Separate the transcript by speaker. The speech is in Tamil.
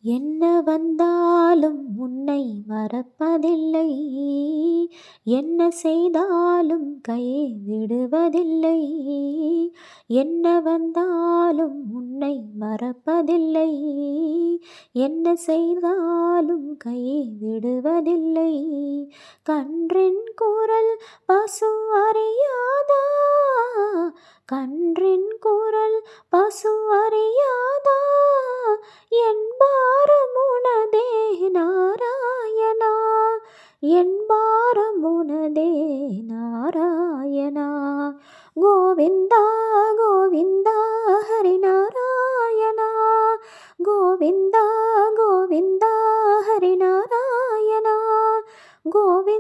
Speaker 1: என்ன வந்தாலும் உன்னை மறப்பதில்லை. என்ன செய்தாலும் கை விடுவதில்லை. என்ன வந்தாலும் உன்னை மறப்பதில்லை. என்ன செய்தாலும் கை விடுவதில்லை. கன்றின் குரல் பசு அறியாதா? கன்றின் குரல் பசு அறியாதா? என் பாரமுனதே நாராயணா. என் பாரமுனதே நாராயணா. கோவிந்தா கோவிந்தா ஹரிநாராயணா. கோவிந்தா கோவிந்தா ஹரிநாராயணா. கோவிந்தா